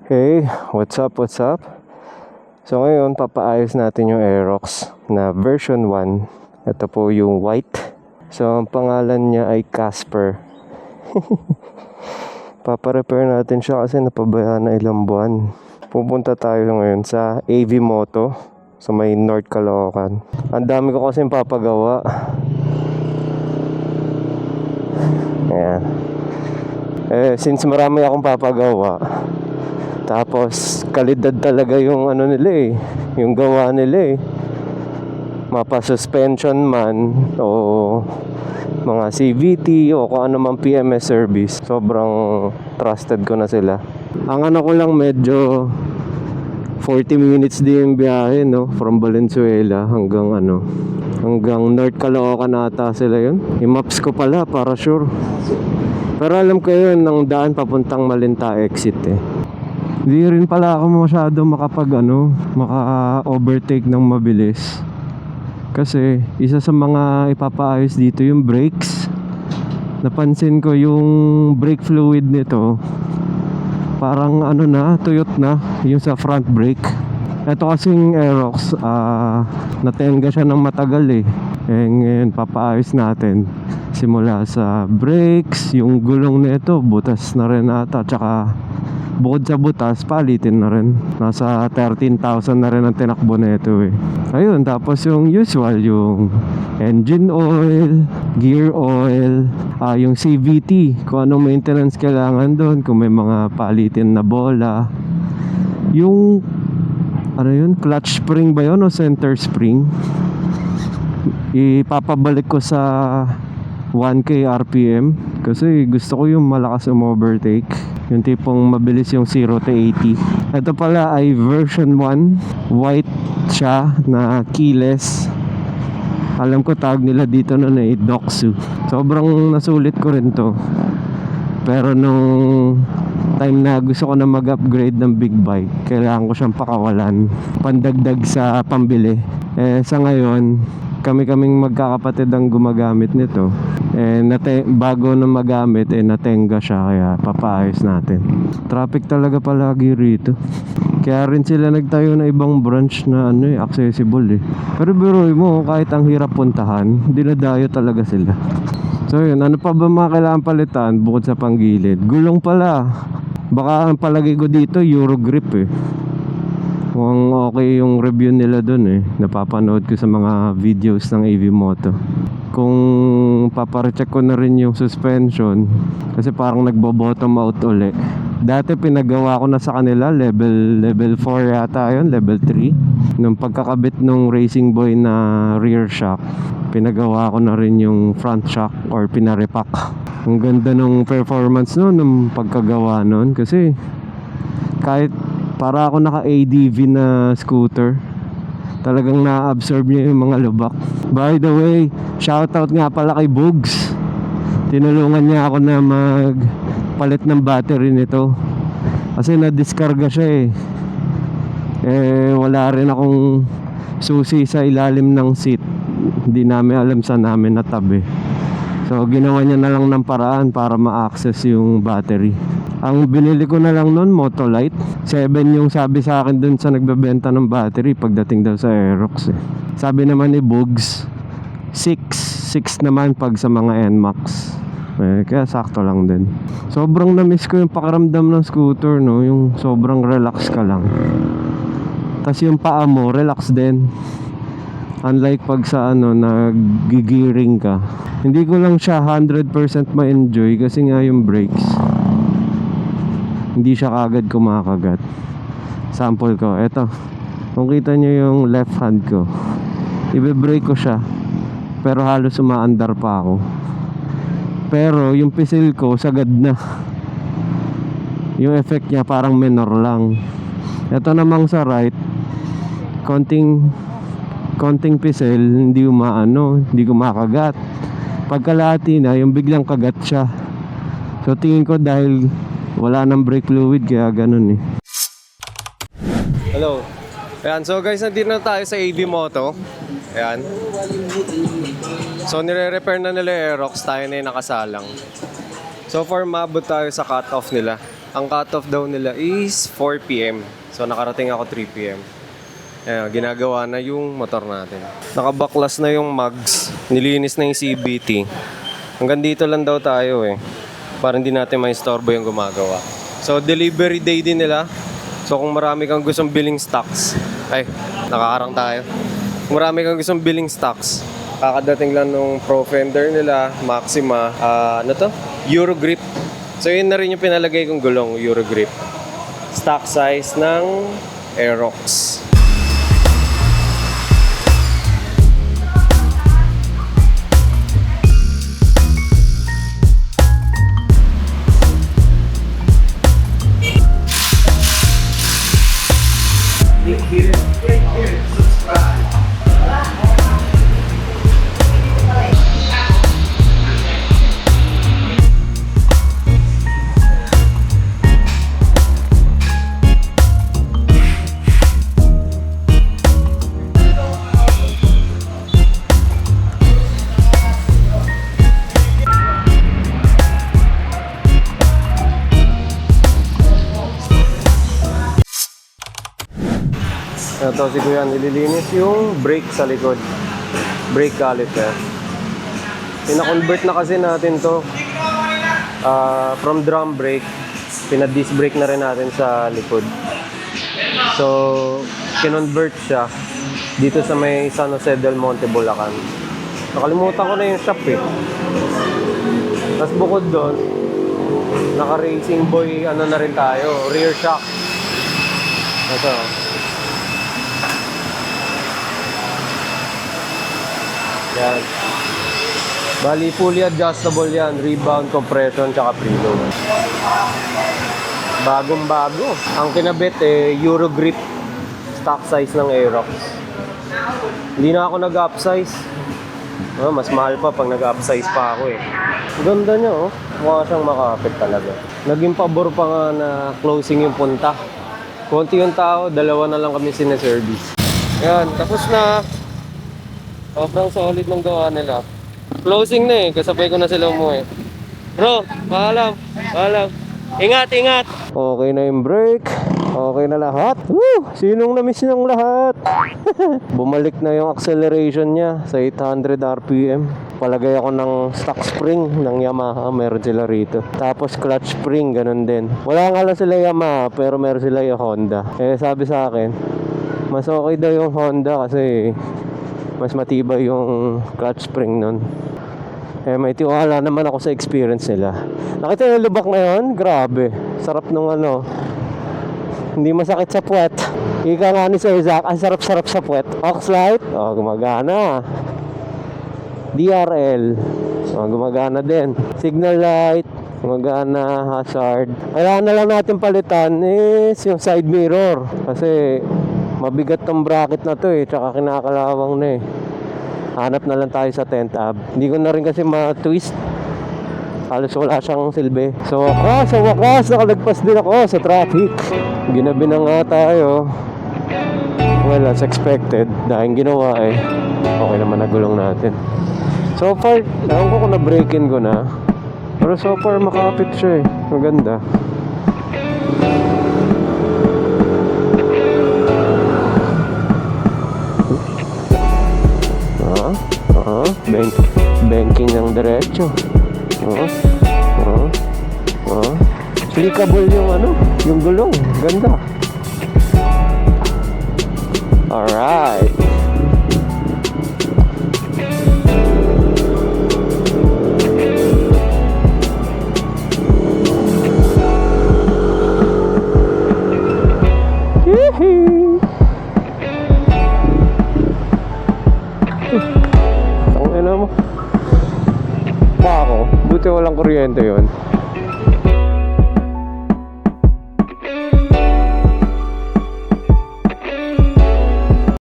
Hey, what's up, what's up? So ngayon, papaayos natin yung Aerox na version 1. Ito po yung white. So ang pangalan niya ay Casper. Paparepair natin siya kasi napabayaan na ilang buwan. Pupunta tayo ngayon sa AV Moto sa may North Caloocan. Ang dami ko kasi papagawa. Ayan. Since marami akong papagawa, tapos kalidad talaga yung ano nila yung gawa nila mapa suspension man o mga CVT o kung ano man PMS service, sobrang trusted ko na sila. Ang ano ko lang, medyo 40 minutes din yung biyahe, no, from Valenzuela hanggang North Caloocan ata sila yun. Yung maps ko pala para sure, pero alam ko yun ng daan papuntang Malinta exit Hindi rin pala ako masyado maka-overtake ng mabilis. Kasi isa sa mga ipapaayos dito yung brakes. Napansin ko yung brake fluid nito parang tuyot na yung sa front brake. Ito kasing Aerox, natenga siya ng matagal ngayon papaayos natin. Simula sa brakes, yung gulong nito butas na rin ata, tsaka bukod sa butas, palitin na rin. Nasa 13,000 na rin ang tinakbo nito Ayun, tapos yung usual, yung engine oil, gear oil, yung CVT, kung anong maintenance kailangan doon, kung may mga palitin na bola. Yung clutch spring ba yun o center spring? Ipapabalik ko sa 1K RPM kasi gusto ko yung malakas overtake, yung tipong mabilis yung 0 to 80. Ito pala ay version 1, white siya na keyless. Alam ko tawag nila dito noon Doxu. Sobrang nasulit ko rin to, pero nung time na gusto ko na mag-upgrade ng big bike, kailangan ko siyang pakawalan, pandagdag sa pambili. Sa ngayon, kami-kaming magkakapatid ang gumagamit nito. Bago na magamit, natenga siya, kaya papaayos natin. Traffic talaga palagi rito. Kaya rin sila nagtayo na ibang branch na accessible Pero biruin mo, kahit ang hirap puntahan, dinadayo talaga sila. So yun, ano pa ba mga kailangan palitan bukod sa panggilid? Gulong pala. Baka ang palagi ko dito, Euro grip Kung okay yung review nila dun napapanood ko sa mga videos ng AV Moto. Kung paparecheck ko na rin yung suspension, kasi parang nagbo-bottom out uli. Dati pinagawa ko na sa kanila level 4 yata yun, level 3. Nung pagkakabit nung Racing Boy na rear shock, pinagawa ko na rin yung front shock or pinarepack. Ang ganda nung performance nung pagkagawa nun, kasi kahit para ako naka ADV na scooter, talagang na-absorb niya yung mga lubak. By the way, shoutout nga pala kay Bugs. Tinulungan niya ako na magpalit ng battery nito kasi na-discarga siya wala rin akong susi sa ilalim ng seat. Hindi namin alam saan namin natabi. So ginawa niya na lang ng paraan para ma-access yung battery. Ang binili ko na lang nun, Motolite 7 yung sabi sa akin dun sa nagbebenta ng battery pagdating daw sa Aerox Sabi naman ni Bugs 6 naman pag sa mga NMAX. Kaya sakto lang din. Sobrang na-miss ko yung pakiramdam ng scooter, no? Yung sobrang relax ka lang, tas yung paa mo relax din. Unlike pag sa nag-gearing ka. Hindi ko lang siya 100% ma-enjoy kasi nga yung brakes, hindi siya kagad kumakagat. Sample ko, eto. Kung kita nyo yung left hand ko, ibe-brake ko siya, pero halos umaandar pa ako. Pero yung pisil ko sagad na. Yung effect niya parang minor lang. Eto namang sa right, konting pisil, hindi kumakagat. Pagkalahati na, yung biglang kagat siya. So tingin ko dahil wala nang brake fluid, kaya ganun Hello. Ayan, so guys, nandito na tayo sa AV Moto. Ayan. So nire-repair na nila yung Aerox, tayo na yung nakasalang. So far, maabot tayo sa cut-off nila. Ang cutoff daw nila is 4 p.m. So nakarating ako 3 p.m. Ayan, ginagawa na yung motor natin. Nakabaklas na yung mugs. Nilinis na yung CVT. Hanggang dito lang daw tayo eh. Para hindi natin maistorbo yung gumagawa. So delivery day din nila. So kung marami kang gustong billing stocks. Ay, nakakarang tayo. Kung marami kang gustong billing stocks. Kakadating lang nung Pro Fender nila, Maxima, ano to? Eurogrip. So yun na rin yung pinalagay kong gulong, Eurogrip. Stock size ng Aerox. Ito si Kuya, nililinis yung brake sa likod. Brake caliper. Pina-convert na kasi natin to from drum brake. Pina-disc brake na rin natin sa likod. So, kinonvert siya dito sa may San Jose del Monte, Bulacan. Nakalimutan ko na yung shop eh. Tapos bukod doon, naka-racing boy ano na rin tayo, rear shock. Ito. Yan. Bali, fully adjustable yan. Rebound, compression, tsaka preload. Bagong-bago. Ang kinabit Eurogrip. Stock size ng Aerox. Hindi na ako nag-upsize. Mas mahal pa pag nag-upsize pa ako eh. Ganda niya oh. Mukha siyang makapit talaga. Naging pabor pa nga na closing yung punta. Konti yung tao, dalawa na lang kami sineservice. Yan, tapos na. Sobrang solid ng gawa nila. Closing na eh, kasabay ko na sila umuwi. Bro, paalam. Ingat, ingat! Okay na yung brake. Okay na lahat. Woo! Sinong na-miss ng lahat? Bumalik na yung acceleration niya sa 800 RPM. Palagay ako ng stock spring ng Yamaha. Meron sila rito. Tapos clutch spring, ganun din. Wala nga lang sila Yamaha, pero meron sila yung Honda. Sabi sa akin, mas okay daw yung Honda kasi mas matibay yung clutch spring nun. May tiwala naman ako sa experience nila. Nakita yung lubak na yun? Grabe. Sarap nung ano. Hindi masakit sa puwet. Ika nga ni Sir Zach, ang sarap-sarap sa puwet. Oxlight, gumagana. DRL, gumagana din. Signal light, gumagana. Hazard. Kailangan na lang natin palitan is yung side mirror. Kasi mabigat tong bracket na to tsaka kinakalawang na Hanap na lang tayo sa 10th Ave. Hindi ko na rin kasi ma-twist. Halos wala siyang silbi. So sa wakas, nakalagpas din ako sa traffic. Ginabi na nga tayo. Well, as expected. Dahil ginawa okay naman nagulong natin. So far, ewan ko kung na-break-in ko na. Pero so far, makapit siya Maganda. Banking ng diretso. Slickable yung yung gulong. Ganda. Alright. Buti walang kuryente yun.